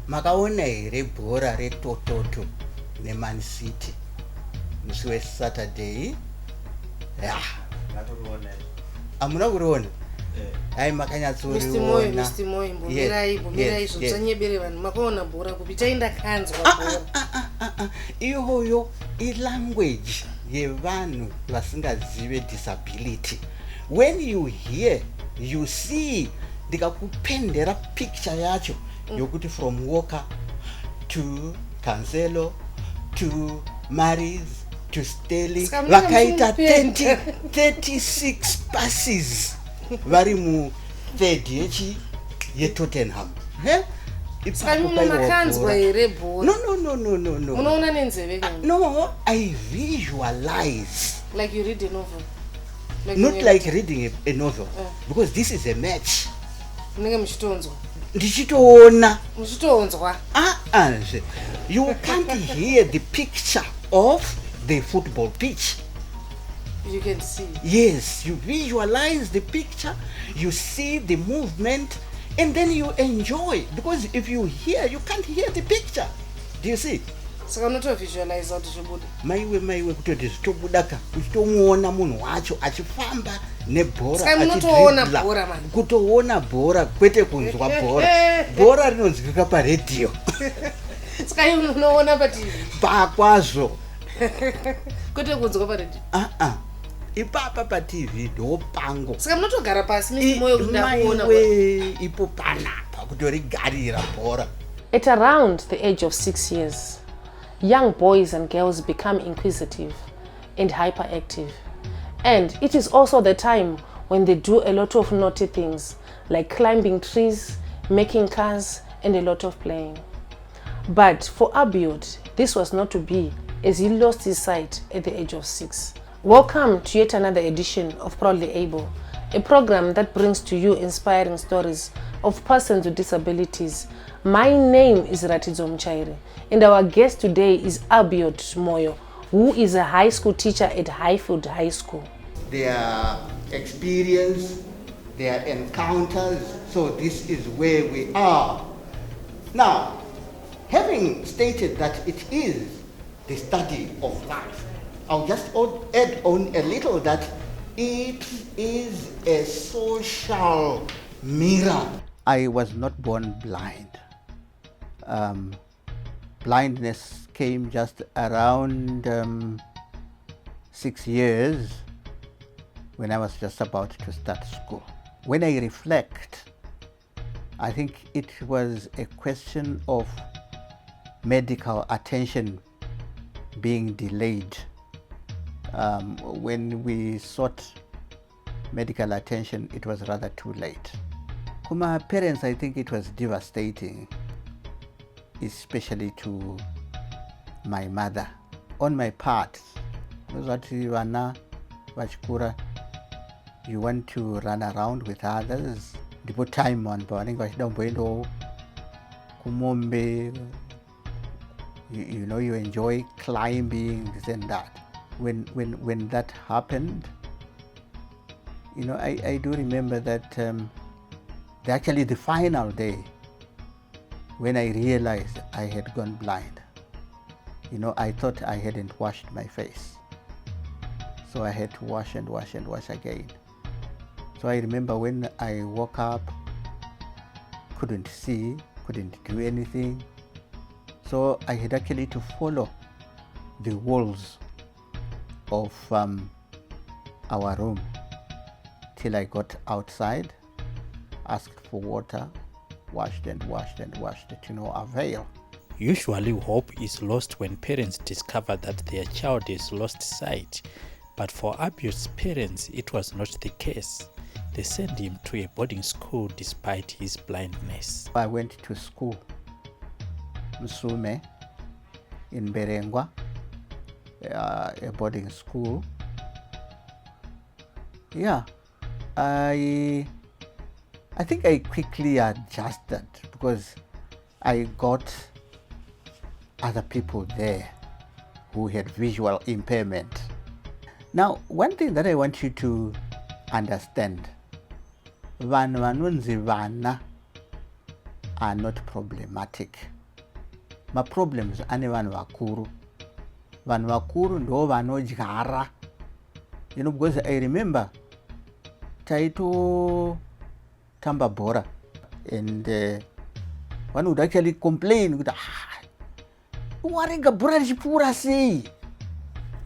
makaona here bhora retototo neMan City musi weSaturday? Amuna kuriona? Hai makanyatsoriona. Mr Moyo mbomirai zvosanyebere vanhu makaona bhora kupi taenda kanzwa bhora. Iyoyo ilanguage yevanhu vasingazive disability. When you hear, you see, ndikakupendera picture yacho yokuti from Walker to Cancelo to Maris to Sterling vakaita 36 passes vari mu third yeTottenham. Makanzwa here bhora. No. Unoona nenzeve kana? No, I visualize. Like you read a novel. Not like reading a novel, because this is a match. Munenge muchitonzwa. Ndichitoona. Muchitonzwa. You can't hear the picture of the football pitch. You can see. Yes, you visualize the picture, you see the movement, and then you enjoy. Because if you hear, you can't hear the picture. Do you see? Saka unotovisualize kuti zvibuda. Maiwe kutoti zvitobudaka uchitomuona munhu wacho achifamba nebhora achidribla. Saka unotoona bhora man. Kutoona bhora kwete kunzwa bhora. Bhora rinonzwika paredhiyo. Saka unoona pa TV. Pakwazvo. Kwete kunzwa paredhiyo. Ipapa pa TV ndopango. Saka munotogara pasi Mr Moyo kuti ndakuona. Ipo panapa kutorigarira bhora. At around the age of 6 years, young boys and girls become inquisitive and hyperactive. And it is also the time when they do a lot of naughty things like climbing trees, making cars, and a lot of playing. But for Abiot, this was not to be, as he lost his sight at the age of 6. Welcome to yet another edition of Proudly Able, a program that brings to you inspiring stories of persons with disabilities. My name is Ratizo Mchairi, and our guest today is Abiot Moyo, who is a high school teacher at Highfield High School. Their experience, their encounters, so this is where we are. Now, having stated that it is the study of life, I'll just add on a little that it is a social mirror. I was not born blind. Blindness came just around 6 years when I was just about to start school. When I reflect, I think it was a question of medical attention being delayed. When we sought medical attention, it was rather too late. For my parents, I think it was devastating, especially to my mother. On my part, you want to run around with others. Ndipo time on vanenge vachidomboendawo kumombe, you know, you enjoy climbing, this and that. When that happened, you know, I do remember that actually the final day when I realized I had gone blind. You know, I thought I hadn't washed my face, so I had to wash and wash and wash again. So I remember when I woke up, couldn't see, couldn't do anything. So I had actually to follow the walls of our room till I got outside, asked for water, washed and washed and washed to no avail. Usually hope is lost when parents discover that their child has lost sight, but for Abiot's parents it was not the case. They sent him to a boarding school despite his blindness. I went to school, Msume, in Berengwa, a boarding school. Yeah, I think I quickly adjusted because I got other people there who had visual impairment. Now, one thing that I want you to understand, vanhu vanonzi vana are not problematic. maproblems ane vanhu vakuru ndo vanodyara, because I remember taito tamba bhora and one would actually complain kuti warega bhora richipfuura sei,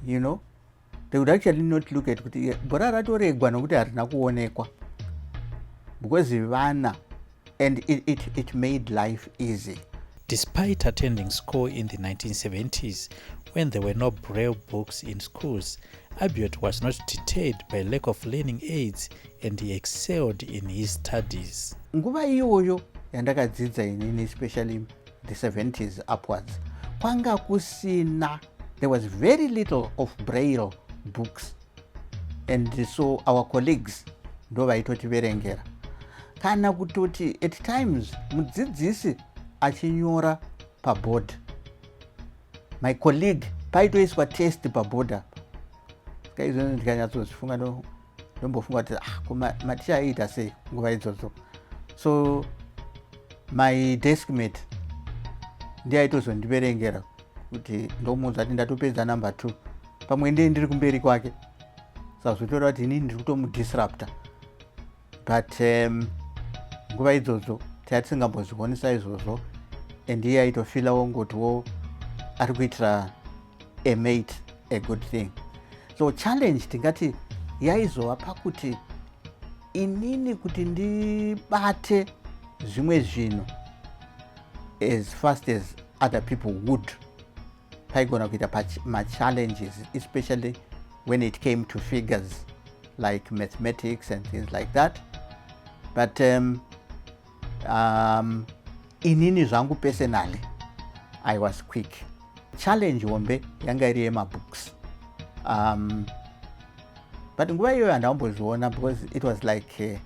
they would actually not look at kuti bhora ratoregwa nokuti harina kuonekwa, because vana, and it made life easy. Despite attending school in the 1970s, when there were no braille books in schools, Abiot was not deterred by lack of learning aids and he excelled in his studies. Nguva iyoyo yandakadzidza inini, especially the 70s upwards, kwanga kusina, there was very little of braille books, and so our colleagues ndo vaitotiverengera, kana kutoti at times mudzidzisi achinyora paboard, my colleague paitoiswa test paboard apa, ska izvozvo ndikanyatsozifunga ndombofunga kuti maticha aiita sei nguva idzodzo. So my deskmate ndiye aitozondiverengera kuti ndomuudza kuti ndatopedza number 2 pamwe ndiye ndiri kumberi kwake, sazvotora kuti inini ndiri kutomudisrupta, but nguva idzodzo taya tisingambozvionesa izvozvo, and iye aitofilawo ngotiwo ari kuitira a mate a good thing. So challenge tingati yaizova pakuti inini kuti ndibate zvimwe zvinhu as fast as other people would, paigona kuita ma-challenges, especially when it came to figures like mathematics and things like that. But inini zvangu personally, I was quick. Challenge hombe yanga iri yemabooks. But nguva iyoyo handambozviona, because it was like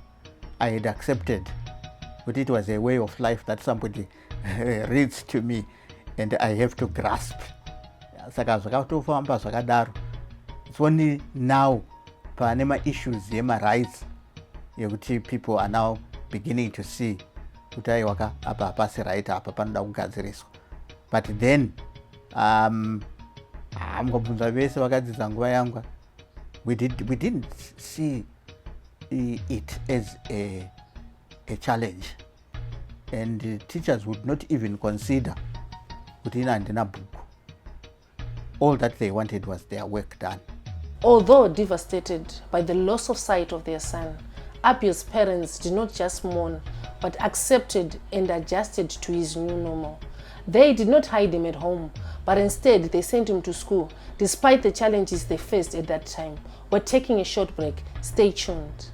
I had accepted but it was a way of life that somebody reads to me and I have to grasp. Saka zvakatofamba zvakadaro. It's only now pane ma-issues yema-rights yekuti people are now beginning to see kuti aiwaka apa hapasi right, apa panoda kugadziriswa. But then mukabvunza vese vakadzidza nguva yangu, we didn't see it as a challenge, and teachers would not even consider kuti ina handina book. All that they wanted was their work done. Although devastated by the loss of sight of their son, Abiot's parents did not just mourn, but accepted and adjusted to his new normal. They did not hide him at home, but instead they sent him to school. Despite the challenges they faced at that time, we're taking a short break. Stay tuned.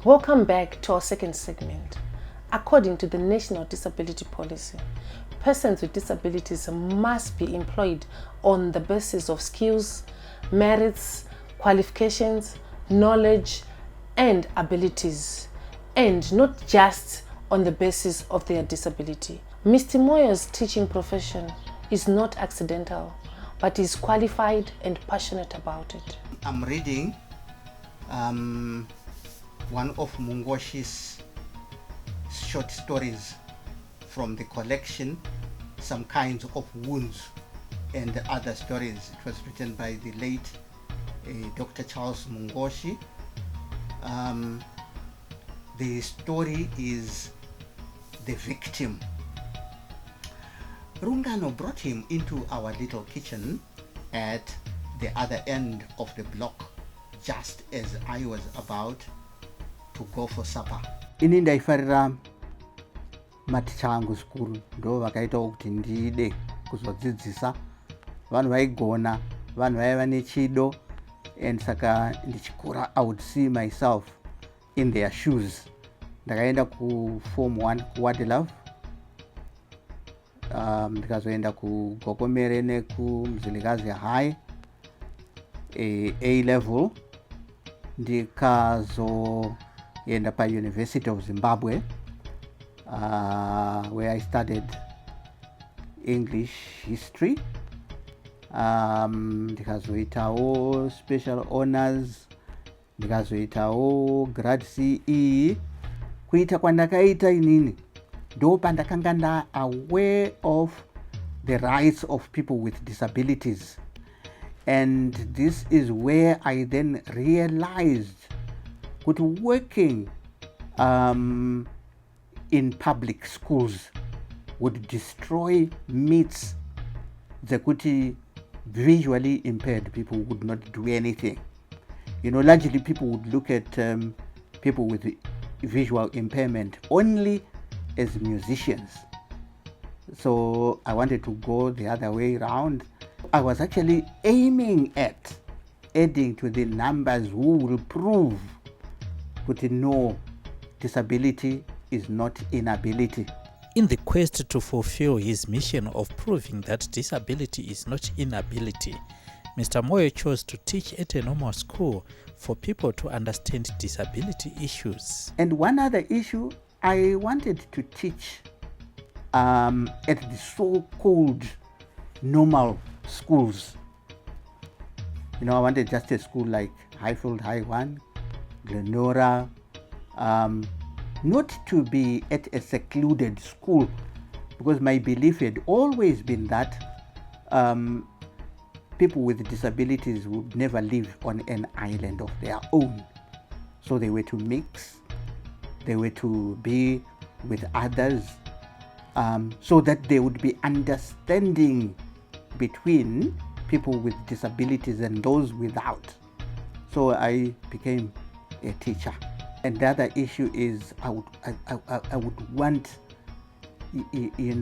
Welcome back to our second segment. According to the National Disability Policy, persons with disabilities must be employed on the basis of skills, merits, qualifications, knowledge, and abilities, and not just on the basis of their disability. Mr. Moyo's teaching profession is not accidental, but is qualified and passionate about it. I'm reading one of Mungoshi's short stories from the collection, Some Kinds of Wounds and Other Stories. It was written by the late Dr. Charles Mungoshi. The story is The Victim. Rungano brought him into our little kitchen at the other end of the block just as I was about to go for supper. Ini ndaifarira maticha angu zikuru ndo vakaitawo kuti ndide kuzodzidzisa vanhu vaigona, vanhu vaiva nechido, and saka ndichikura I would see myself in their shoes. Ndakaenda ku form 1 ku Wadilove, ndikazoenda ku Gokomere neku Mzilikazi High A level, ndikazoenda paUniversity of Zimbabwe where I studied English history. Ndikazoitawo special honors, ndikazoitawo grad CE. Kuita kwandakaita inini ndo pandakanga nda aware of the rights of people with disabilities, and this is where I then realized that working in public schools would destroy myths that visually impaired people would not do anything. Largely people would look at people with visual impairment only as musicians. So I wanted to go the other way around. I was actually aiming at adding to the numbers who will prove that no, disability is not inability. In the quest to fulfill his mission of proving that disability is not inability, Mr. Moyo chose to teach at a normal school for people to understand disability issues. And one other issue, I wanted to teach at the so-called normal schools. I wanted just a school like Highfield High 1, Glenora, not to be at a secluded school, because my belief had always been that people with disabilities would never live on an island of their own. So they were to mix, they were to be with others, so that there would be understanding between people with disabilities and those without. So I became a teacher. And the other issue is I would want,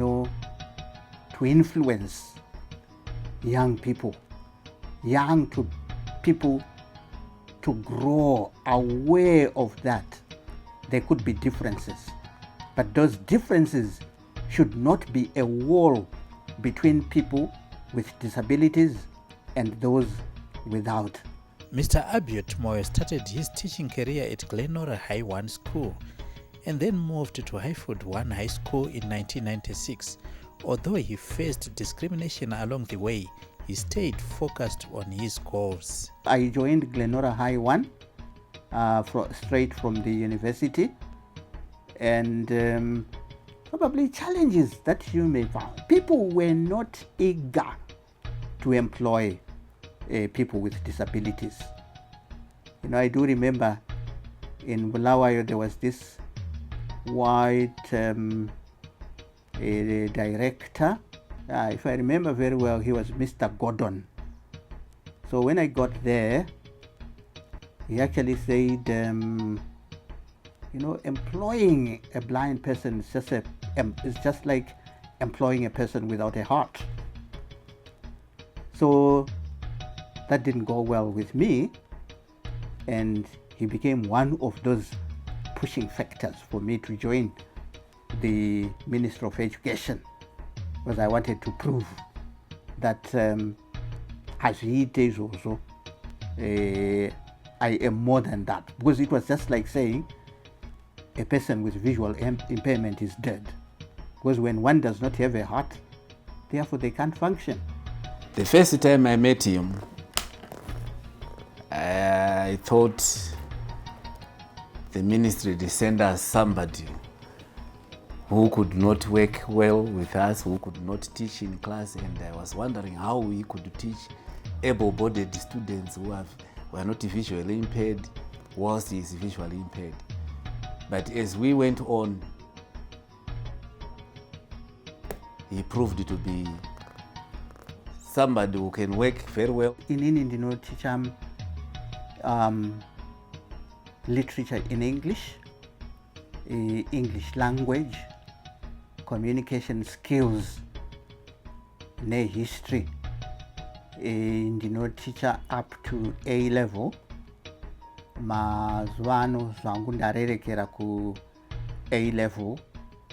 to influence young people to grow aware of that there could be differences, but those differences should not be a wall between people with disabilities and those without. Mr. Abiot Moyo started his teaching career at Glenora High 1 School and then moved to Highfield 1 High School in 1996. Although he faced discrimination along the way, he stayed focused on his goals. I joined Glenora High 1 straight from the university, and probably challenges that you may find. People were not eager to employ people with disabilities. I do remember in Bulawayo there was this white director. If I remember very well, he was Mr. Gordon. So when I got there, he actually said, employing a blind person is just like employing a person without a heart. So that didn't go well with me, and he became one of those pushing factors for me to join the Ministry of Education, because I wanted to prove that as he is also, I am more than that, because it was just like saying a person with visual impairment is dead, because when one does not have a heart, therefore they can't function. The first time I met him, I thought the ministry would send us somebody who could not work well with us, who could not teach in class, and I was wondering how we could teach able-bodied students who were not visually impaired whilst he is visually impaired. But as we went on, he proved to be somebody who can work very well. In teacher literature in English, English language, communication skills, history, teacher up to A level. Mazwano zvangu ndarerekera ku A level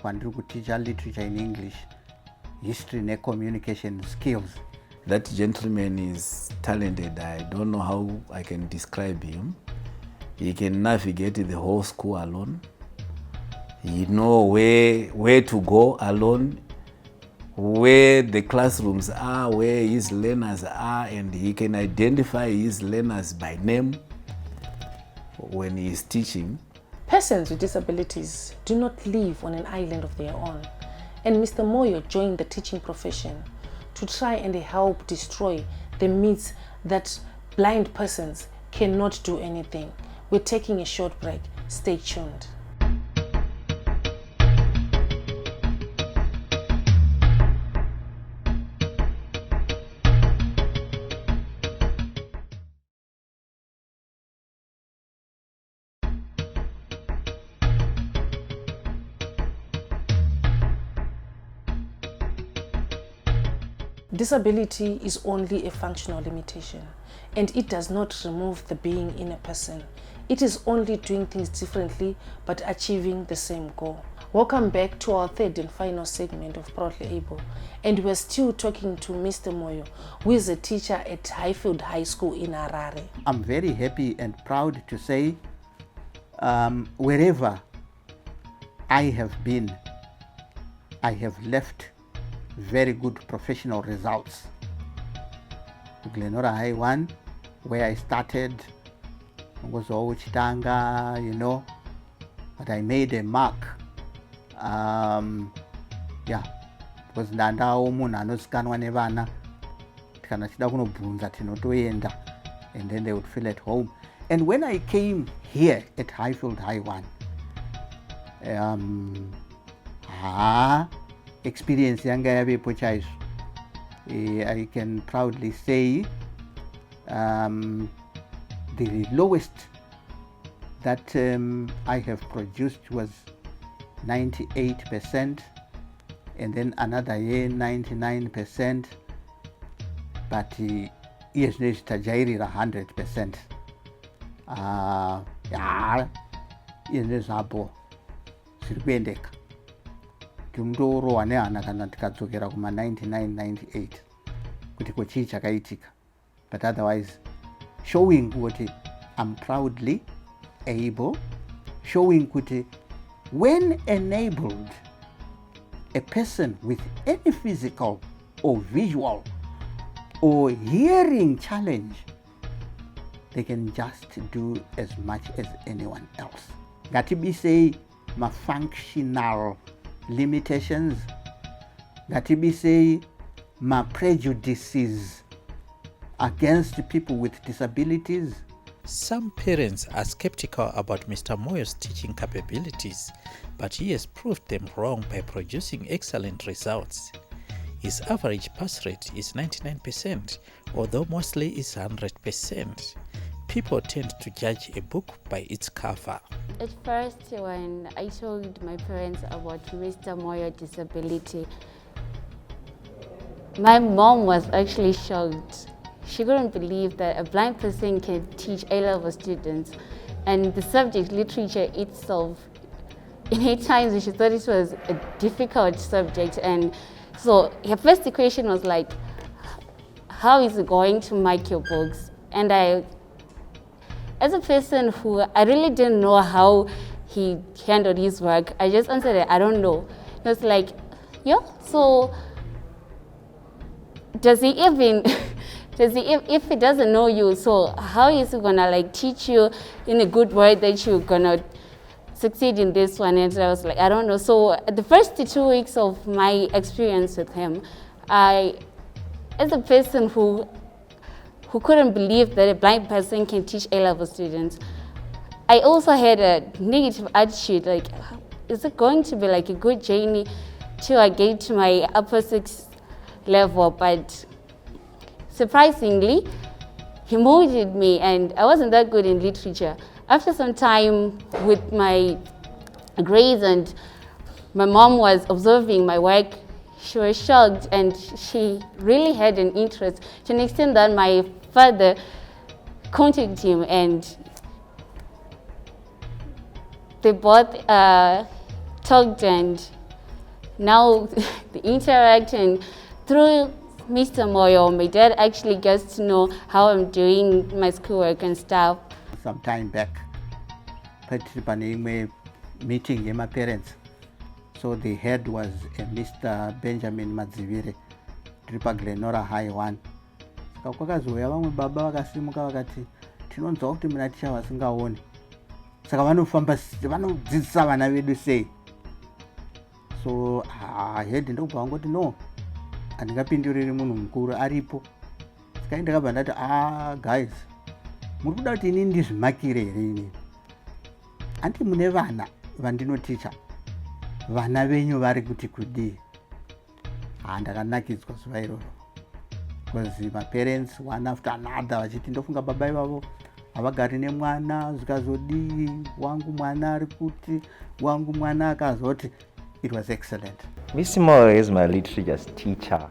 kwandiri kuteacher literature in English, history ne communication skills. That gentleman is talented. I don't know how I can describe him. He can navigate the whole school alone. He know where to go alone, where the classrooms are, where his learners are, and he can identify his learners by name when he is teaching. Persons with disabilities do not live on an island of their own, and Mr. Moyo joined the teaching profession to try and help destroy the myths that blind persons cannot do anything. We're taking a short break. Stay tuned. Disability is only a functional limitation, and it does not remove the being in a person. It is only doing things differently but achieving the same goal. Welcome back to our third and final segment of Proudly Able, and we're still talking to Mr. Moyo, who is a teacher at Highfield High School in Harare. I'm very happy and proud to say wherever I have been, I have left very good professional results. Glenora High 1, where I started, was Chitanga, but I made a mark. Was ndandao munhu anosikanwa nevana kana chida kunobvunza tinotoenda, and then they would feel at home. And when I came here at Highfield High 1, experience yanga yavepo chaizvo. I can proudly say the lowest that I have produced was 98%, and then another year 99%, but yes, tajairira 100%. Yenezapo zviri kuendeka. Ndinotorohwa nehana kana tikadzokera kuma 99-98 kuti kochii chakaitika, but otherwise showing kuti I'm proudly able, showing kuti when enabled, a person with any physical or visual or hearing challenge, they can just do as much as anyone else. Ngatibise ma-functional limitations, ngatibise ma-prejudices against people with disabilities. Some parents are skeptical about Mr. Moyo's teaching capabilities, but he has proved them wrong by producing excellent results. His average pass rate is 99%, although mostly is 100%. People tend to judge a book by its cover. At first, when I told my parents about Mr. Moyo's disability, my mom was actually shocked. She couldn't believe that a blind person can teach A-level students, and the subject literature itself, in her times she thought it was a difficult subject, and so her first question was like, how is he going to mark your books? And as a person who I really didn't know how he handled his work, I just answered it, I don't know. It was like, yeah, so does he even if he doesn't know you, so how is he gonna teach you in a good way that you're gonna succeed in this one? And I was like, I don't know. So the first 2 weeks of my experience with him, as a person who couldn't believe that a blind person can teach A-level students, I also had a negative attitude, like, is it going to be like a good journey till I get to my upper 6th level? But surprisingly, he molded me, and I wasn't that good in literature. After some time with my grades, and my mom was observing my work, she was shocked, and she really had an interest to an extent that my father contacted him, and they both talked, and now they interact, and through Mr. Moyo, my dad actually gets to know how I'm doing my schoolwork and stuff. Some time back, patiri pane imwe meeting yemaparents. So the head was Mr Benjamin Madzivire, tiri paGlenora High 1. Saka kwakazouya vamwe baba vakasimuka vakati tinonzwa kuti muna ticha vasingaoni, saka vanofamba vanodzidzisa vana vedu sei. So head ndokubva vangoti no, handingapinduriri munhu mukuru aripo. Saka ndakabva ndati guys, muri kuda kuti ini ndizvimakire here ini? Handi mune vana vandinoticha, vana venyu vari kuti kudii? Ndakanakidzwa zuva iroro, because my parents one after another vachiti ndofunga baba ivavo havagari nemwana zvikazodii, wangu mwana ari kuti, wangu mwana akazoti. It was excellent. Mr. Moyo is my literature teacher.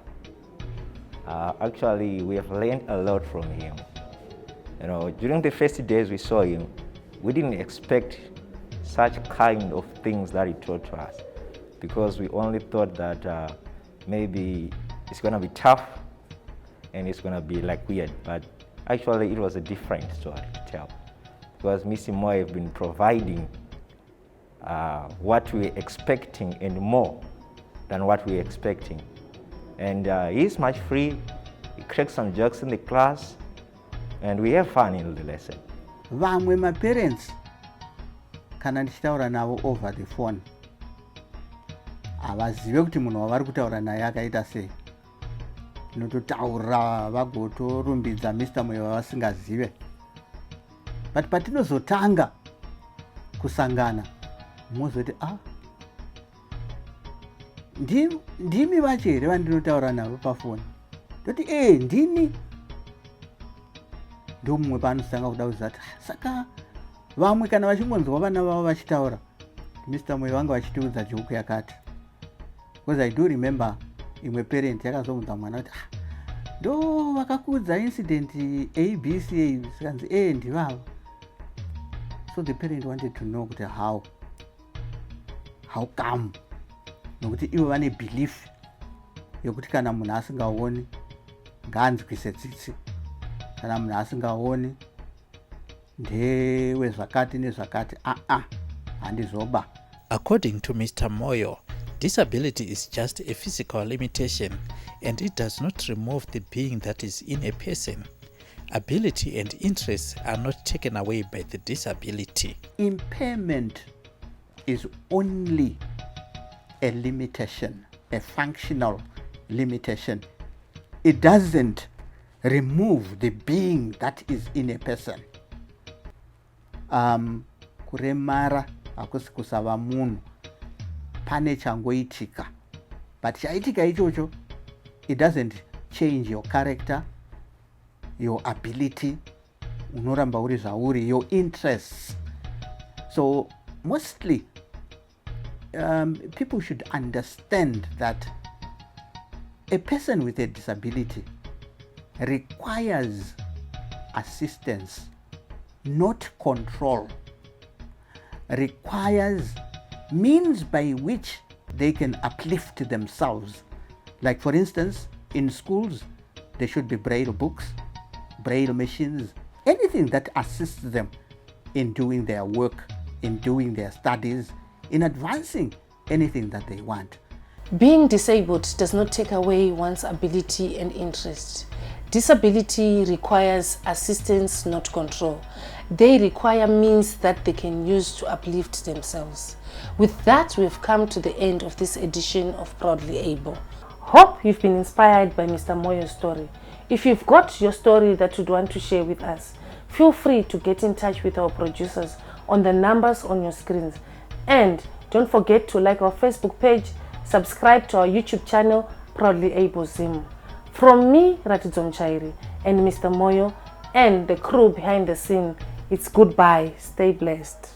Actually, we have learned a lot from him. You know, during the first days we saw him, we didn't expect such kind of things that he taught to us, because we only thought that maybe it's going to be tough and it's going to be like weird, but actually it was a different story to tell, because Mr. Moyo have been providing what we were expecting and more than what we were expecting. And he's much free, he cracks some jokes in the class, and we have fun in the lesson. Vamwe my parents kana ndichitaura navo over the phone havazive kuti munhu wavari kutaura naye akaita sei. Ndinototaura vagotorumbidza Mr Moyo vavasingazive, but patinozotanga kusangana mozoti ndimi vacho here vandinotaura navo pafoni? Ndoti ndini. Ndo mumwe paanotanga kuda kuzati saka vamwe kana vachingonzwa vana vavo vachitaura Mr Moyo vanga vachitiudza joke yakati. Because I do remember imwe parent yakazobvunza mwana kuti ndo vakakuudza incident ABC, sikanzi ndivavo. So the parent wanted to know kuti how come, nokuti ivo vane belief yokuti kana munhu asingaoni ngaanzwise tsitsi, kana munhu asingaoni ndewe zvakati nezvakati. Handizoba. According to Mr Moyo, disability is just a physical limitation and it does not remove the being that is in a person. Ability and interests are not taken away by the disability. Impairment is only a limitation, a functional limitation. It doesn't remove the being that is in a person. Kuremara hakusi kusava munhu, pane changoitika, but chaitika ichocho, it doesn't change your character, your ability, unoramba uri zvauri, your interests. So mostly people should understand that a person with a disability requires assistance, not control, requires means by which they can uplift themselves. Like for instance, in schools, there should be braille books, braille machines, anything that assists them in doing their work, in doing their studies, in advancing anything that they want. Being disabled does not take away one's ability and interest. Disability requires assistance, not control. They require means that they can use to uplift themselves. With that, we've come to the end of this edition of Proudly Able. Hope you've been inspired by Mr. Moyo's story. If you've got your story that you'd want to share with us, feel free to get in touch with our producers on the numbers on your screens. And don't forget to like our Facebook page, subscribe to our YouTube channel, Proudly Able Zim. From me, Ratidzo Mchairi, and Mr. Moyo, and the crew behind the scene, it's goodbye. Stay blessed.